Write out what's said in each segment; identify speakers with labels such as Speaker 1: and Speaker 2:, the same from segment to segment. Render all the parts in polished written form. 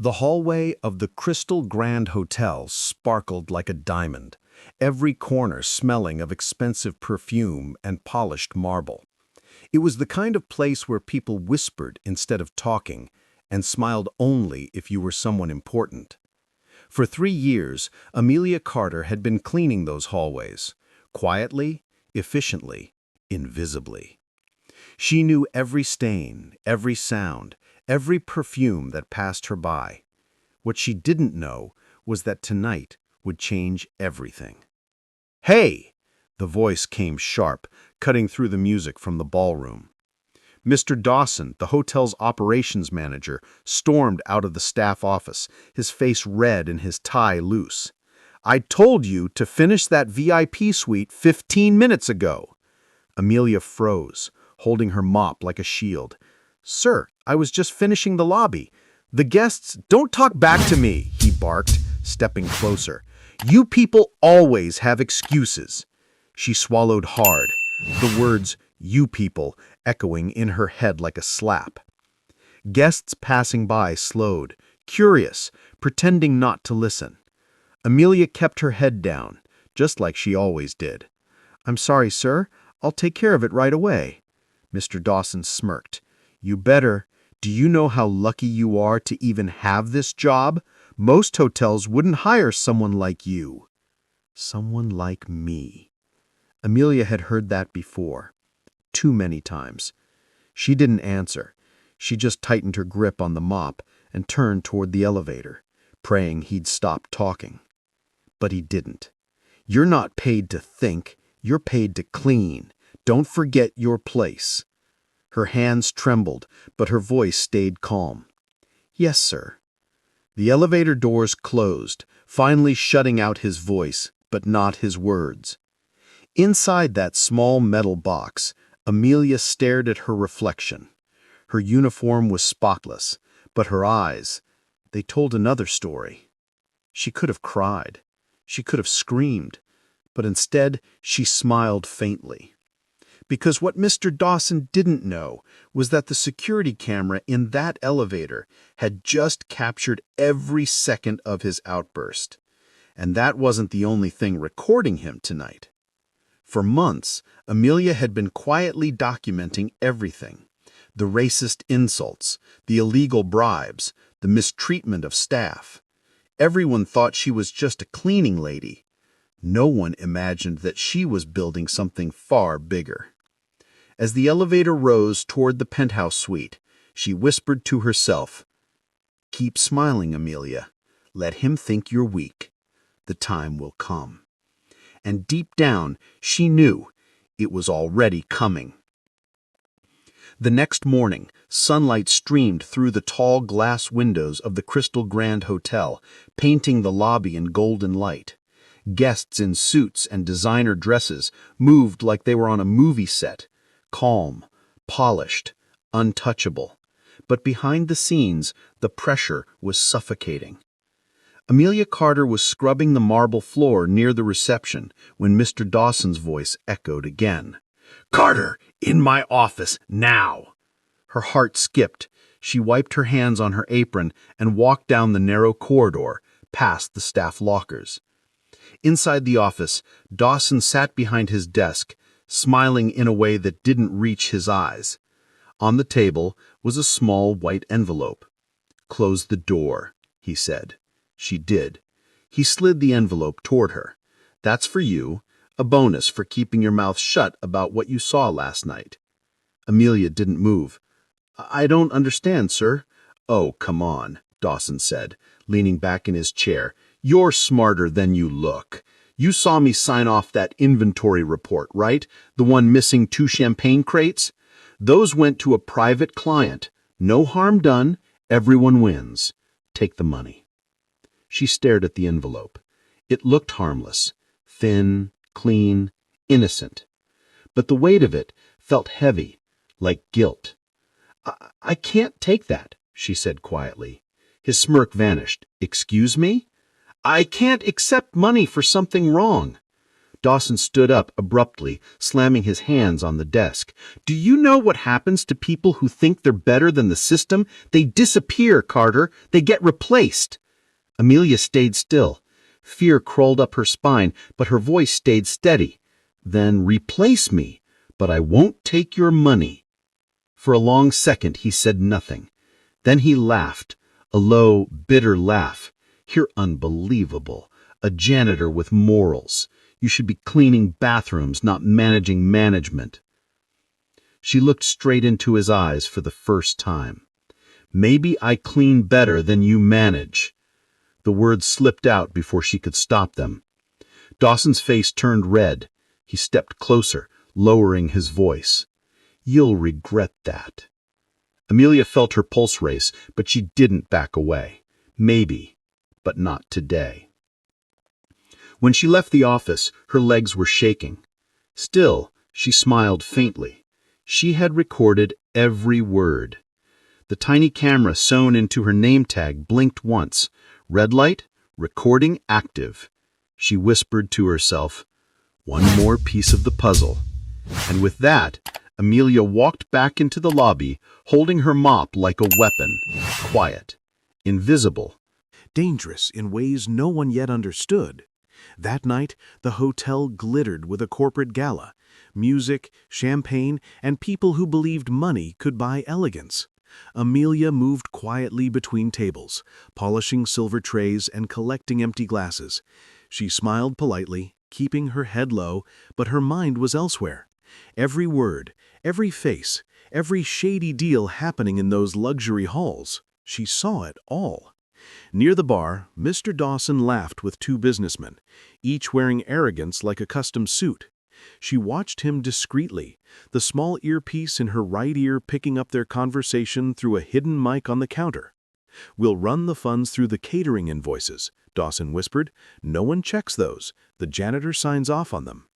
Speaker 1: The hallway of the Crystal Grand Hotel sparkled like a diamond, every corner smelling of expensive perfume and polished marble. It was the kind of place where people whispered instead of talking and smiled only if you were someone important. For 3 years, Amelia Carter had been cleaning those hallways, quietly, efficiently, invisibly. She knew every stain, every sound, every perfume that passed her by. What she didn't know was that tonight would change everything. "Hey!" The voice came sharp, cutting through the music from the ballroom. Mr. Dawson, the hotel's operations manager, stormed out of the staff office, his face red and his tie loose. "I told you to finish that VIP suite 15 minutes ago." Amelia froze, holding her mop like a shield. "Sir, I was just finishing the lobby. The guests—" "Don't talk back to me," he barked, stepping closer. "You people always have excuses." She swallowed hard, the words "you people" echoing in her head like a slap. Guests passing by slowed, curious, pretending not to listen. Amelia kept her head down, just like she always did. "I'm sorry, sir. I'll take care of it right away." Mr. Dawson smirked. "You better. Do you know how lucky you are to even have this job? Most hotels wouldn't hire someone like you." Someone like me. Amelia had heard that before. Too many times. She didn't answer. She just tightened her grip on the mop and turned toward the elevator, praying he'd stop talking. But he didn't. "You're not paid to think. You're paid to clean. Don't forget your place." Her hands trembled, but her voice stayed calm. "Yes, sir." The elevator doors closed, finally shutting out his voice, but not his words. Inside that small metal box, Amelia stared at her reflection. Her uniform was spotless, but her eyes, they told another story. She could have cried. She could have screamed, but instead she smiled faintly. Because what Mr. Dawson didn't know was that the security camera in that elevator had just captured every second of his outburst. And that wasn't the only thing recording him tonight. For months, Amelia had been quietly documenting everything. The racist insults, the illegal bribes, the mistreatment of staff. Everyone thought she was just a cleaning lady. No one imagined that she was building something far bigger. As the elevator rose toward the penthouse suite, she whispered to herself, "Keep smiling, Amelia. Let him think you're weak. The time will come." And deep down, she knew it was already coming. The next morning, sunlight streamed through the tall glass windows of the Crystal Grand Hotel, painting the lobby in golden light. Guests in suits and designer dresses moved like they were on a movie set, calm, polished, untouchable. But behind the scenes, the pressure was suffocating. Amelia Carter was scrubbing the marble floor near the reception when Mr. Dawson's voice echoed again. "Carter, in my office, now!" Her heart skipped. She wiped her hands on her apron and walked down the narrow corridor, past the staff lockers. Inside the office, Dawson sat behind his desk, smiling in a way that didn't reach his eyes. On the table was a small white envelope. "Close the door," he said. She did. He slid the envelope toward her. "That's for you, a bonus for keeping your mouth shut about what you saw last night." Amelia didn't move. "I don't understand, sir." "Oh, come on," Dawson said, leaning back in his chair. "You're smarter than you look. You saw me sign off that inventory report, right? The one missing 2 champagne crates? Those went to a private client. No harm done. Everyone wins. Take the money." She stared at the envelope. It looked harmless, thin, clean, innocent. But the weight of it felt heavy, like guilt. I can't take that," she said quietly. His smirk vanished. "Excuse me? I can't accept money for something wrong."
Speaker 2: Dawson stood up abruptly, slamming his hands on the desk. "Do you know what happens to people who think they're better than the system? They disappear, Carter. They get replaced." Amelia stayed still. Fear crawled up her spine, but her voice stayed steady. "Then replace me, but I won't take your money." For a long second he said nothing. Then he laughed, a low, bitter laugh. "You're unbelievable. A janitor with morals. You should be cleaning bathrooms, not managing management." She looked straight into his eyes for the first time. "Maybe I clean better than you manage." The words slipped out before she could stop them. Dawson's face turned red. He stepped closer, lowering his voice. "You'll regret that." Amelia felt her pulse race, but she didn't back away. Maybe, but not today. When she left the office, her legs were shaking. Still, she smiled faintly. She had recorded every word. The tiny camera sewn into her name tag blinked once. Red light, recording active. She whispered to herself, "One more piece of the puzzle." And with that, Amelia walked back into the lobby, holding her mop like a weapon, quiet, invisible.
Speaker 1: Dangerous in ways no one yet understood. That night, the hotel glittered with a corporate gala, music, champagne, and people who believed money could buy elegance. Amelia moved quietly between tables, polishing silver trays and collecting empty glasses. She smiled politely, keeping her head low, but her mind was elsewhere. Every word, every face, every shady deal happening in those luxury halls, she saw it all. Near the bar, Mr. Dawson laughed with two businessmen, each wearing arrogance like a custom suit. She watched him discreetly, the small earpiece in her right ear picking up their conversation through a hidden mic on the counter. "We'll run the funds through the catering invoices," Dawson whispered. "No one checks those. The janitor signs off on them."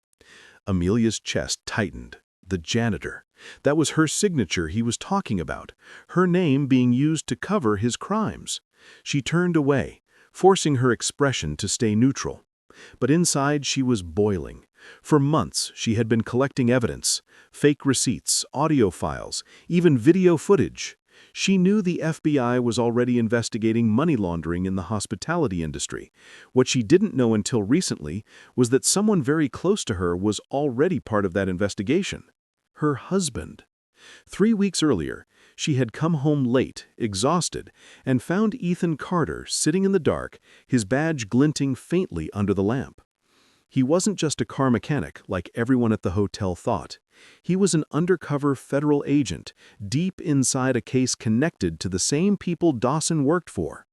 Speaker 1: Amelia's chest tightened. The janitor. That was her signature he was talking about, her name being used to cover his crimes. She turned away, forcing her expression to stay neutral. But inside she was boiling. For months she had been collecting evidence, fake receipts, audio files, even video footage. She knew the FBI was already investigating money laundering in the hospitality industry. What she didn't know until recently was that someone very close to her was already part of that investigation. Her husband. 3 weeks earlier, she had come home late, exhausted, and found Ethan Carter sitting in the dark, his badge glinting faintly under the lamp. He wasn't just a car mechanic like everyone at the hotel thought. He was an undercover federal agent, deep inside a case connected to the same people Dawson worked for.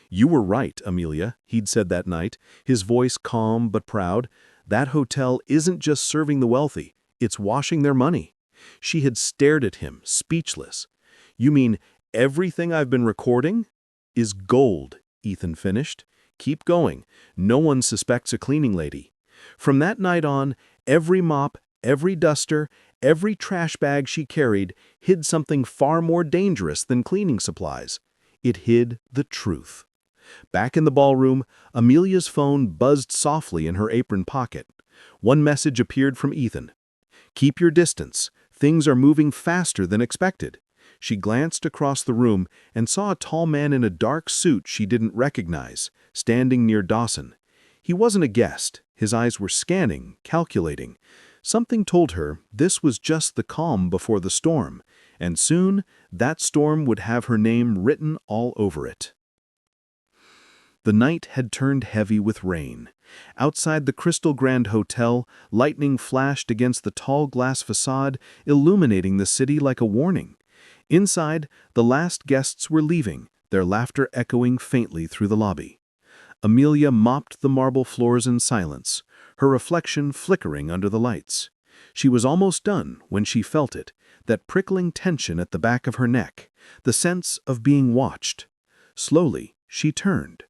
Speaker 1: "You were right, Amelia," he'd said that night, his voice calm but proud. "That hotel isn't just serving the wealthy, it's washing their money." She had stared at him, speechless. "You mean everything I've been recording?" "Is gold," Ethan finished. "Keep going. No one suspects a cleaning lady." From that night on, every mop, every duster, every trash bag she carried hid something far more dangerous than cleaning supplies. It hid the truth. Back in the ballroom, Amelia's phone buzzed softly in her apron pocket. One message appeared from Ethan. "Keep your distance. Things are moving faster than expected." She glanced across the room and saw a tall man in a dark suit she didn't recognize, standing near Dawson. He wasn't a guest. His eyes were scanning, calculating. Something told her this was just the calm before the storm, and soon that storm would have her name written all over it. The night had turned heavy with rain. Outside the Crystal Grand Hotel, lightning flashed against the tall glass facade, illuminating the city like a warning. Inside, the last guests were leaving, their laughter echoing faintly through the lobby. Amelia mopped the marble floors in silence, her reflection flickering under the lights. She was almost done when she felt it, that prickling tension at the back of her neck, the sense of being watched. Slowly, she turned.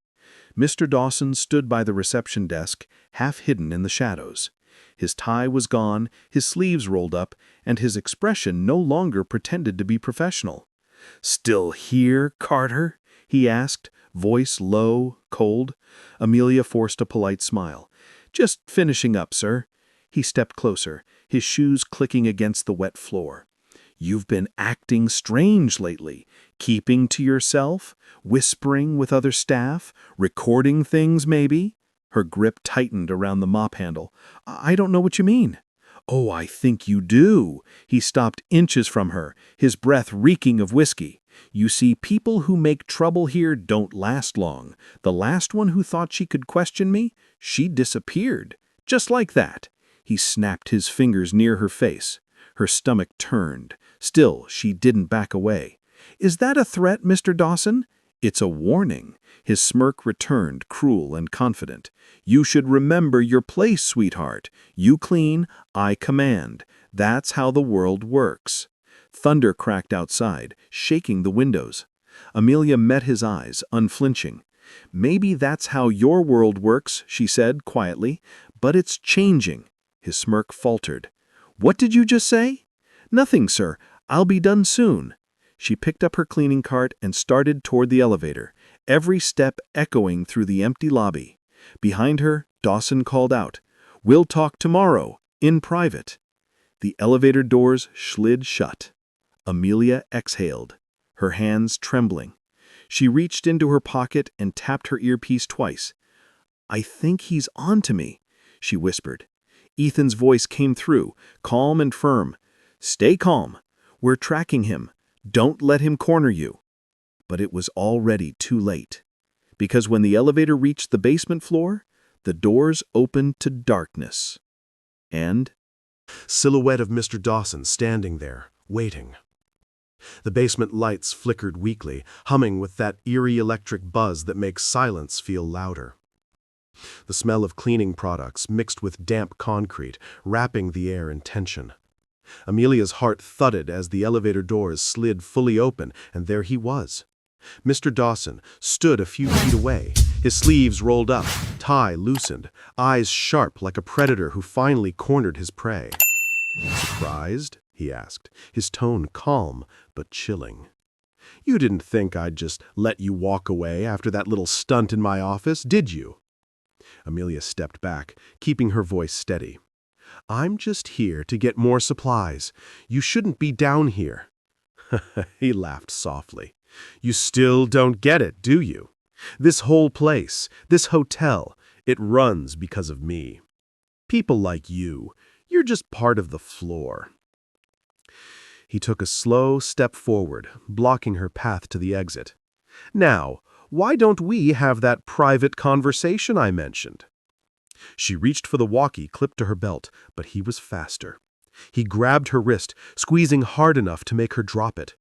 Speaker 1: Mr. Dawson stood by the reception desk, half hidden in the shadows. His tie was gone, his sleeves rolled up, and his expression no longer pretended to be professional. "Still here, Carter?" he asked, voice low, cold. Amelia forced a polite smile.
Speaker 3: Just finishing up, sir. He stepped closer, his shoes clicking against the wet floor. You've been acting strange lately, keeping to yourself, whispering with other staff, recording things maybe? Her grip tightened around the mop handle. I don't know what you mean. Oh, I think you do. He stopped inches from her, his breath reeking of whiskey. You see, people who make trouble here don't last long. The last one who thought she could question me, she disappeared. Just like that. He snapped his fingers near her face. Her stomach turned. Still, she didn't back away. Is that a threat, Mr. Dawson? It's a warning. His smirk returned, cruel and confident. You should remember your place, sweetheart. You clean, I command. That's how the world works. Thunder cracked outside, shaking the windows. Amelia met his eyes, unflinching. Maybe that's how your world works, she said quietly, but it's changing. His smirk faltered. What did you just say? Nothing, sir. I'll be done soon. She picked up her cleaning cart and started toward the elevator, every step echoing through the empty lobby. Behind her, Dawson called out, We'll talk tomorrow, in private. The elevator doors slid shut. Amelia exhaled, her hands trembling. She reached into her pocket and tapped her earpiece twice. I think he's on to me, she whispered. Ethan's voice came through, calm and firm. Stay calm. We're tracking him. Don't let him corner you. But it was already too late. Because when the elevator reached the basement floor, the doors opened to darkness. And
Speaker 1: silhouette of Mr. Dawson standing there, waiting. The basement lights flickered weakly, humming with that eerie electric buzz that makes silence feel louder. The smell of cleaning products mixed with damp concrete, wrapping the air in tension. Amelia's heart thudded as the elevator doors slid fully open, and there he was. Mr. Dawson stood a few feet away, his sleeves rolled up, tie loosened, eyes sharp like a predator who finally cornered his prey. Surprised? He asked, his tone calm but chilling. You didn't think I'd just let you walk away after that little stunt in my office, did you? Amelia stepped back, keeping her voice steady. I'm just here to get more supplies. You shouldn't be down here. He laughed softly. You still don't get it, do you? This whole place, this hotel, it runs because of me. People like you, you're just part of the floor. He took a slow step forward, blocking her path to the exit. Now, why don't we have that private conversation I mentioned? She reached for the walkie clipped to her belt, but he was faster. He grabbed her wrist, squeezing hard enough to make her drop it.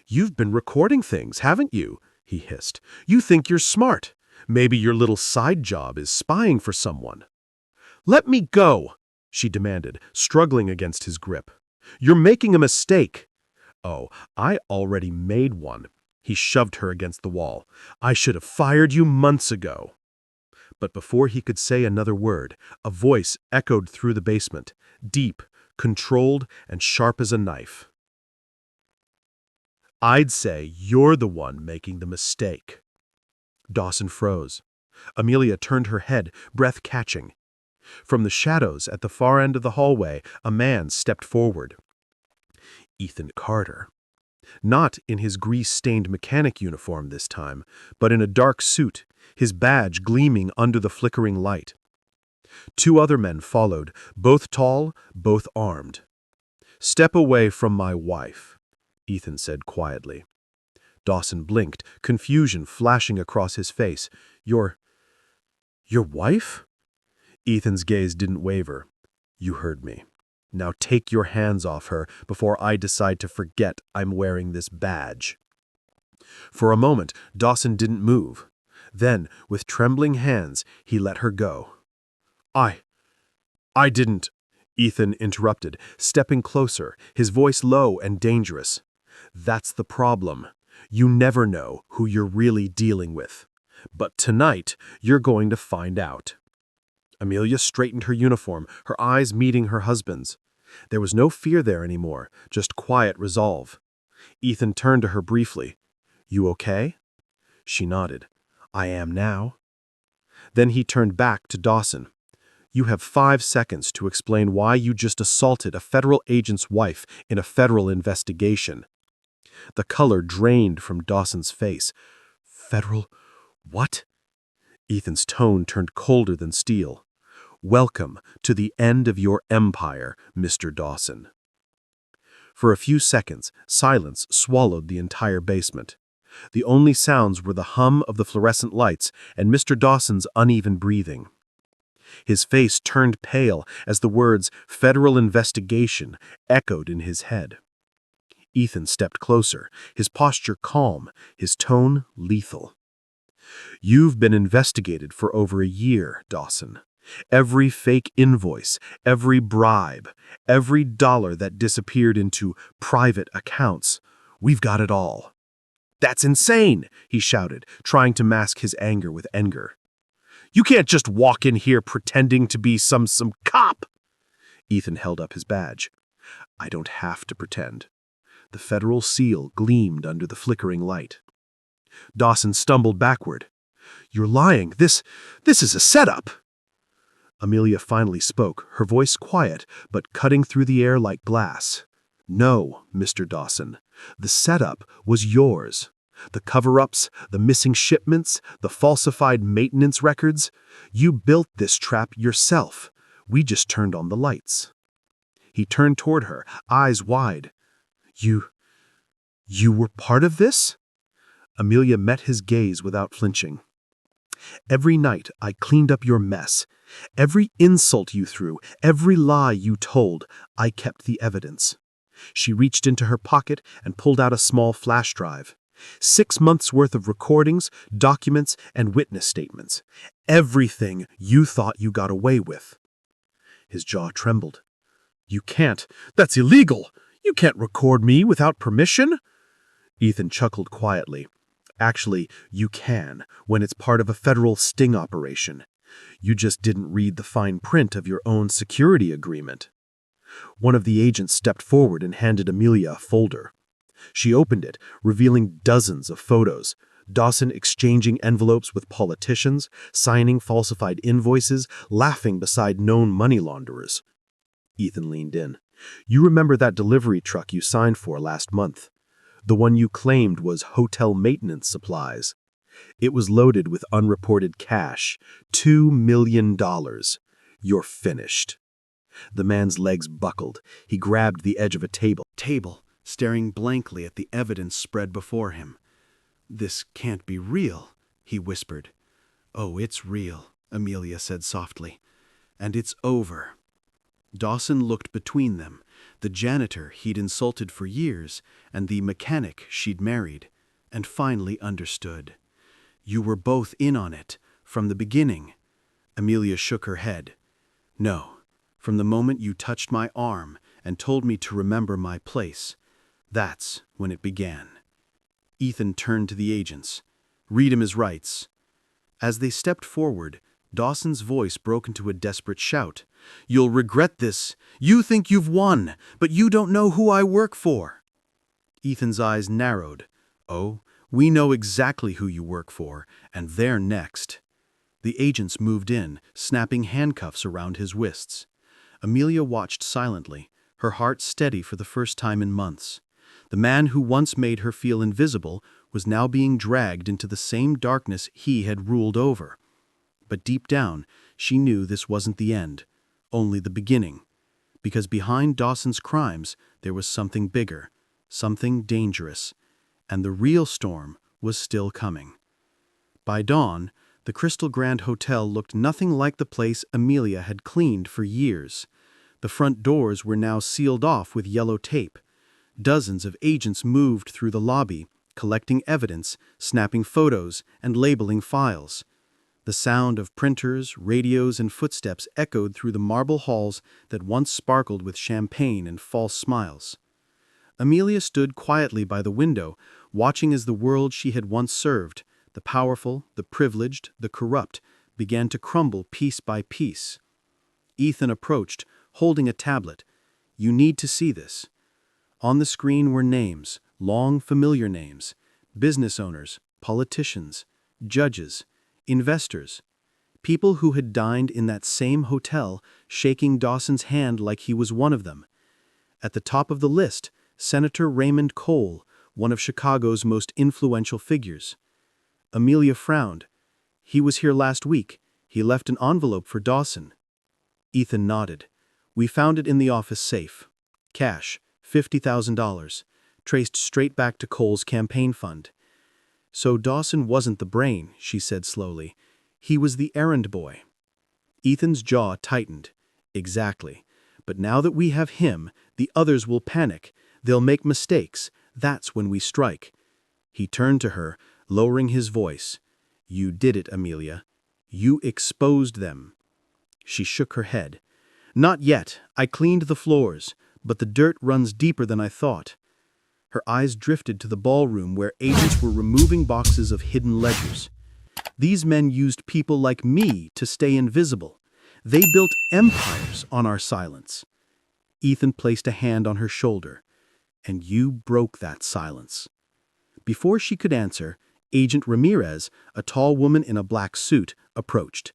Speaker 1: You've been recording things, haven't you? He hissed. You think you're smart. Maybe your little side job is spying for someone. Let me go, she demanded, struggling against his grip. You're making a mistake. Oh, I already made one. He shoved her against the wall. I should have fired you months ago. But before he could say another word, a voice echoed through the basement, deep, controlled, and sharp as a knife. I'd say you're the one making the mistake. Dawson froze. Amelia turned her head, breath catching. From the shadows at the far end of the hallway, a man stepped forward. Ethan Carter. Not in his grease-stained mechanic uniform this time, but in a dark suit, his badge gleaming under the flickering light. Two other men followed, both tall, both armed. Step away from my wife, Ethan said quietly. Dawson blinked, confusion flashing across his face. Your wife? Ethan's gaze didn't waver. You heard me. Now take your hands off her before I decide to forget I'm wearing this badge. For a moment, Dawson didn't move. Then, with trembling hands, he let her go. I didn't, Ethan interrupted, stepping closer, his voice low and dangerous. That's the problem. You never know who you're really dealing with. But tonight, you're going to find out. Amelia straightened her uniform, her eyes meeting her husband's. There was no fear there anymore, just quiet resolve. Ethan turned to her briefly. You okay? She nodded. I am now. Then he turned back to Dawson.
Speaker 4: You have 5 seconds to explain why you just assaulted a federal agent's wife in a federal investigation. The color drained from Dawson's face. Federal? What? Ethan's tone turned colder than steel. Welcome to the end of your empire, Mr. Dawson. For a few seconds, silence swallowed the entire basement. The only sounds were the hum of the fluorescent lights and Mr. Dawson's uneven breathing. His face turned pale as the words "federal investigation" echoed in his head. Ethan stepped closer, his posture calm, his tone lethal. You've been investigated for over a year, Dawson. Every fake invoice, every bribe, every dollar that disappeared into private accounts. We've got it all. That's insane, he shouted, trying to mask his anger with anger. You can't just walk in here pretending to be some cop. Ethan held up his badge. I don't have to pretend. The federal seal gleamed under the flickering light. Dawson stumbled backward. You're lying. This is a setup. Amelia finally spoke, her voice quiet, but cutting through the air like glass. No, Mr. Dawson. The setup was yours. The cover-ups, the missing shipments, the falsified maintenance records. You built this trap yourself. We just turned on the lights. He turned toward her, eyes wide. You were part of this? Amelia met his gaze without flinching. Every night I cleaned up your mess. Every insult you threw, every lie you told, I kept the evidence. She reached into her pocket and pulled out a small flash drive. 6 months' worth of recordings, documents, and witness statements. Everything you thought you got away with. His jaw trembled. You can't. That's illegal. You can't record me without permission. Ethan chuckled quietly. Actually, you can, when it's part of a federal sting operation. You just didn't read the fine print of your own security agreement. One of the agents stepped forward and handed Amelia a folder. She opened it, revealing dozens of photos. Dawson exchanging envelopes with politicians, signing falsified invoices, laughing beside known money launderers. Ethan leaned in. You remember that delivery truck you signed for last month? The one you claimed was hotel maintenance supplies. It was loaded with unreported cash, $2 million. You're finished. The man's legs buckled. He grabbed the edge of a table, staring blankly at the evidence spread before him. This can't be real, he whispered. Oh, it's real, Amelia said softly. And it's over. Dawson looked between them, the janitor he'd insulted for years and the mechanic she'd married, and finally understood. You were both in on it, from the beginning. Amelia shook her head. No, from the moment you touched my arm and told me to remember my place. That's when it began. Ethan turned to the agents. Read him his rights. As they stepped forward, Dawson's voice broke into a desperate shout. You'll regret this. You think you've won, but you don't know who I work for. Ethan's eyes narrowed. Oh, we know exactly who you work for, and they're next. The agents moved in, snapping handcuffs around his wrists. Amelia watched silently, her heart steady for the first time in months. The man who once made her feel invisible was now being dragged into the same darkness he had ruled over. But deep down, she knew this wasn't the end, only the beginning. Because behind Dawson's crimes, there was something bigger, something dangerous, and the real storm was still coming. By dawn, the Crystal Grand Hotel looked nothing like the place Amelia had cleaned for years. The front doors were now sealed off with yellow tape. Dozens of agents moved through the lobby, collecting evidence, snapping photos, and labeling files. The sound of printers, radios, and footsteps echoed through the marble halls that once sparkled with champagne and false smiles. Amelia stood quietly by the window, watching as the world she had once served, the powerful, the privileged, the corrupt, began to crumble piece by piece. Ethan approached, holding a tablet. You need to see this. On the screen were names, long familiar names, business owners, politicians, judges, investors,
Speaker 3: People who had dined in that same hotel, shaking Dawson's hand like he was one of them. At the top of the list, Senator Raymond Cole, one of Chicago's most influential figures. Amelia frowned. He was here last week. He left an envelope for Dawson. Ethan nodded. We found it in the office safe. Cash, $50,000, traced straight back to Cole's campaign fund. So Dawson wasn't the brain, she said slowly. He was the errand boy. Ethan's jaw tightened. Exactly. But now that we have him, the others will panic. They'll make mistakes. That's when we strike. He turned to her, lowering his voice. You did it, Amelia. You exposed them. She shook her head. Not yet. I cleaned the floors, but the dirt runs deeper than I thought. Her eyes drifted to the ballroom where agents were removing boxes of hidden ledgers. These men used people like me to stay invisible. They built empires on our silence. Ethan placed a hand on her shoulder. And you broke that silence. Before she could answer, Agent Ramirez, a tall woman in a black suit, approached.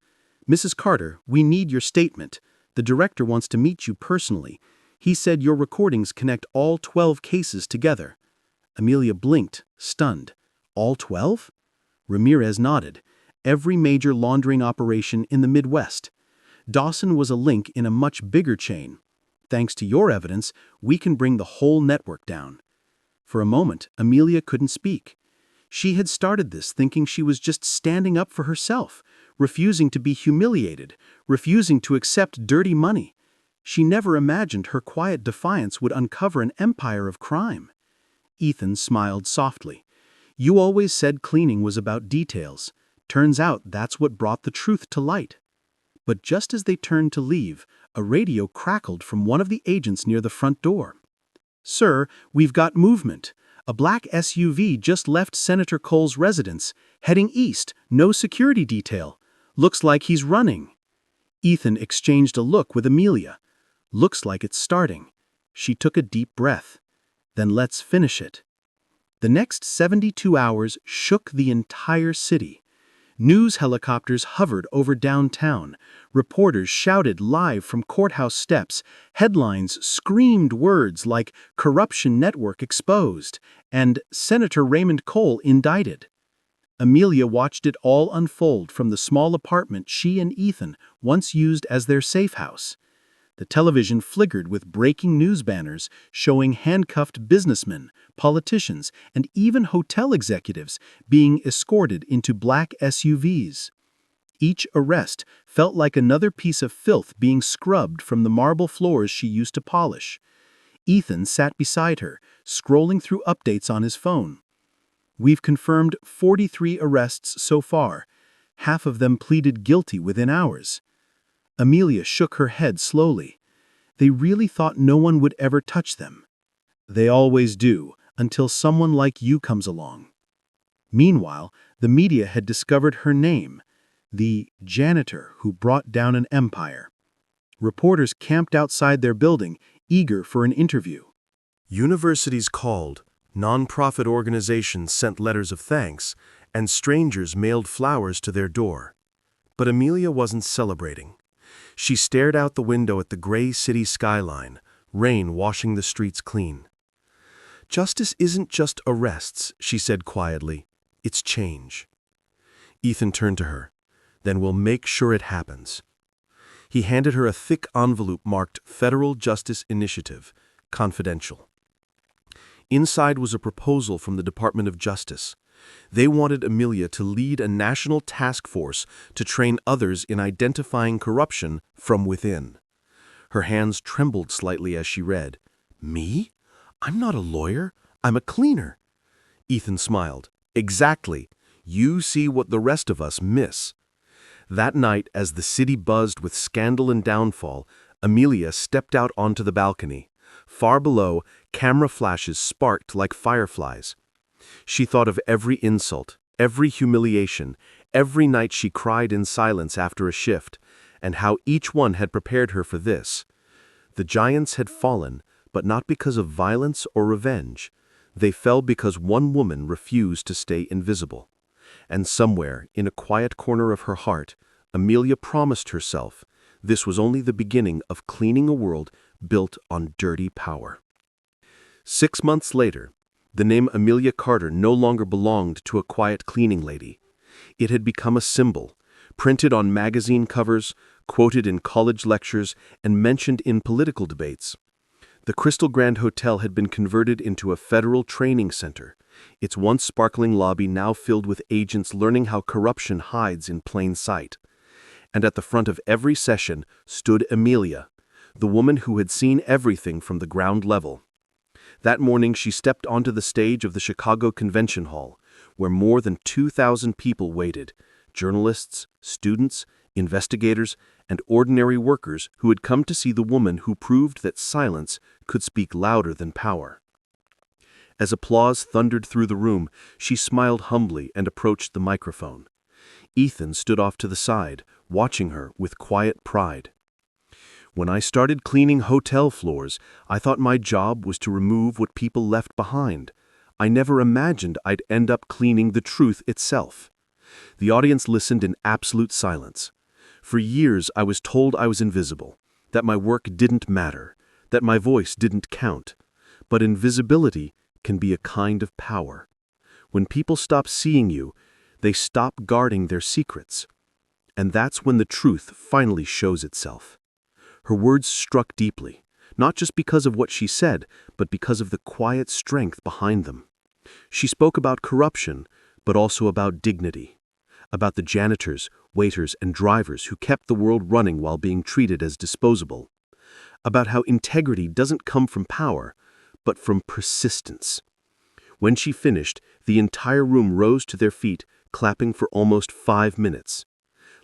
Speaker 3: Mrs. Carter, we need your statement. The director wants to meet you personally. He said your recordings connect all 12 cases together. Amelia blinked, stunned. All 12? Ramirez nodded. Every major laundering operation in the Midwest. Dawson was a link in a much bigger chain. Thanks to your evidence, we can bring the whole network down. For a moment, Amelia couldn't speak. She had started this thinking she was just standing up for herself, refusing to be humiliated, refusing to accept dirty money. She never imagined her quiet defiance would uncover an empire of crime. Ethan smiled softly. You always said cleaning was about details. Turns out that's what brought the truth to light. But just as they turned to leave, a radio crackled from one of the agents near the front door. Sir, we've got movement. A black SUV just left Senator Cole's residence, heading east, no security detail. Looks like he's running. Ethan exchanged a look with Amelia. Looks like it's starting. She took a deep breath. Then let's finish it. The next 72 hours shook the entire city. News helicopters hovered over downtown. Reporters shouted live from courthouse steps. Headlines screamed words like "Corruption Network Exposed" and "Senator Raymond Cole Indicted." Amelia watched it all unfold from the small apartment she and Ethan once used as their safe house. The television flickered with breaking news banners showing handcuffed businessmen, politicians, and even hotel executives being escorted into black SUVs. Each arrest felt like another piece of filth being scrubbed from the marble floors she used to polish. Ethan sat beside her, scrolling through updates on his phone. We've confirmed 43 arrests so far. Half of them pleaded guilty within hours. Amelia shook her head slowly. They really thought no one would ever touch them. They always do, until someone like you comes along. Meanwhile, the media had discovered her name, the janitor who brought down an empire. Reporters camped outside their building, eager for an interview.
Speaker 4: Universities called, non-profit organizations sent letters of thanks, and strangers mailed flowers to their door. But Amelia wasn't celebrating. She stared out the window at the gray city skyline, rain washing the streets clean. Justice isn't just arrests, she said quietly. It's change. Ethan turned to her. Then we'll make sure it happens. He handed her a thick envelope marked Federal Justice Initiative, confidential. Inside was a proposal from the Department of Justice. They wanted Amelia to lead a national task force to train others in identifying corruption from within. Her hands trembled slightly as she read. Me? I'm not a lawyer. I'm a cleaner. Ethan smiled. Exactly. You see what the rest of us miss. That night, as the city buzzed with scandal and downfall, Amelia stepped out onto the balcony. Far below, camera flashes sparked like fireflies. She thought of every insult, every humiliation, every night she cried in silence after a shift, and how each one had prepared her for this. The giants had fallen, but not because of violence or revenge. They fell because one woman refused to stay invisible. And somewhere, in a quiet corner of her heart, Amelia promised herself this was only the beginning of cleaning a world built on dirty power. 6 months later, the name Amelia Carter no longer belonged to a quiet cleaning lady. It had become a symbol, printed on magazine covers, quoted in college lectures, and mentioned in political debates. The Crystal Grand Hotel had been converted into a federal training center, its once sparkling lobby now filled with agents learning how corruption hides in plain sight. And at the front of every session stood Amelia, the woman who had seen everything from the ground level. That morning she stepped onto the stage of the Chicago Convention Hall, where more than 2,000 people waited, journalists, students, investigators, and ordinary workers who had come to see the woman who proved that silence could speak louder than power. As applause thundered through the room, she smiled humbly and approached the microphone. Ethan stood off to the side, watching her with quiet pride. "When I started cleaning hotel floors, I thought my job was to remove what people left behind. I never imagined I'd end up cleaning the truth itself." The audience listened in absolute silence. For years I was told I was invisible, that my work didn't matter, that my voice didn't count. But invisibility can be a kind of power. When people stop seeing you, they stop guarding their secrets. And that's when the truth finally shows itself. Her words struck deeply, not just because of what she said, but because of the quiet strength behind them. She spoke about corruption, but also about dignity, about the janitors, waiters, and drivers who kept the world running while being treated as disposable, about how integrity doesn't come from power, but from persistence. When she finished, the entire room rose to their feet, clapping for almost 5 minutes.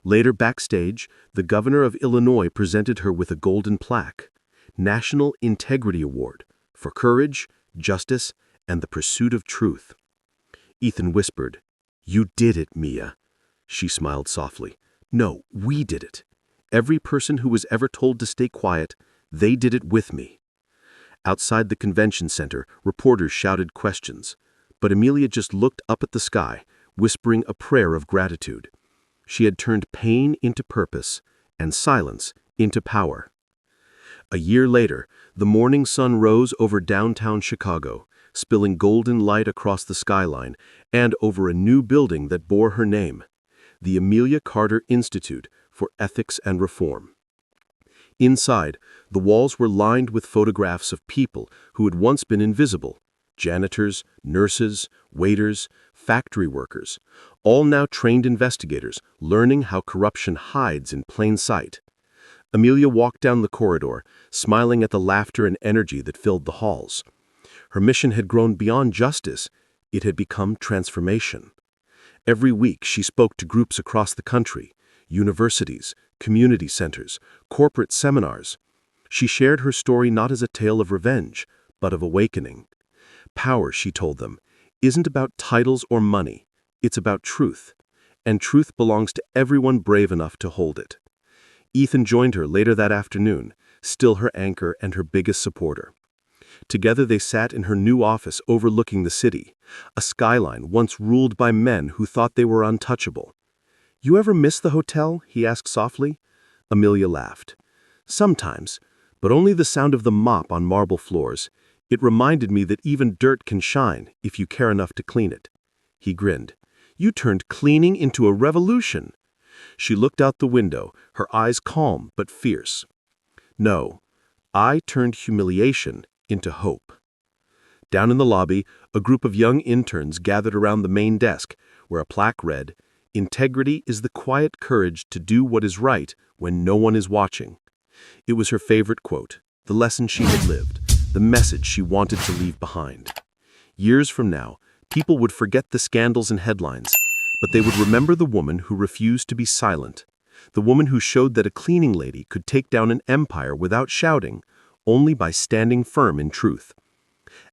Speaker 4: Later backstage, the governor of Illinois presented her with a golden plaque, National Integrity Award, for courage, justice, and the pursuit of truth. Ethan whispered, "You did it, Mia." She smiled softly. "No, we did it. Every person who was ever told to stay quiet, they did it with me." Outside the convention center, reporters shouted questions, but Amelia just looked up at the sky, whispering a prayer of gratitude. She had turned pain into purpose and silence into power. A year later, the morning sun rose over downtown Chicago, spilling golden light across the skyline and over a new building that bore her name, the Amelia Carter Institute for Ethics and Reform. Inside, the walls were lined with photographs of people who had once been invisible: janitors, nurses, waiters, factory workers, all now trained investigators learning how corruption hides in plain sight. Amelia walked down the corridor, smiling at the laughter and energy that filled the halls. Her mission had grown beyond justice. It had become transformation. Every week she spoke to groups across the country, universities, community centers, corporate seminars. She shared her story not as a tale of revenge, but of awakening. Power, she told them, isn't about titles or money. It's about truth. And truth belongs to everyone brave enough to hold it. Ethan joined her later that afternoon, still her anchor and her biggest supporter. Together they sat in her new office overlooking the city, a skyline once ruled by men who thought they were untouchable. "You ever miss the hotel?" he asked softly. Amelia laughed. "Sometimes, but only the sound of the mop on marble floors. It reminded me that even dirt can shine if you care enough to clean it." He grinned. "You turned cleaning into a revolution." She looked out the window, her eyes calm but fierce. "No, I turned humiliation into hope." Down in the lobby, a group of young interns gathered around the main desk, where a plaque read, "Integrity is the quiet courage to do what is right when no one is watching." It was her favorite quote, the lesson she had lived, the message she wanted to leave behind. Years from now, people would forget the scandals and headlines, but they would remember the woman who refused to be silent, the woman who showed that a cleaning lady could take down an empire without shouting, only by standing firm in truth.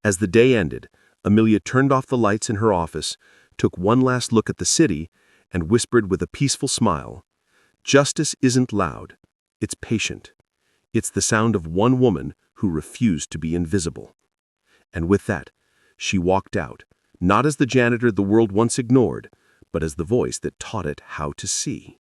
Speaker 4: As the day ended, Amelia turned off the lights in her office, took one last look at the city, and whispered with a peaceful smile, "Justice isn't loud, it's patient. It's the sound of one woman who refused to be invisible." And with that, she walked out, not as the janitor the world once ignored, but as the voice that taught it how to see.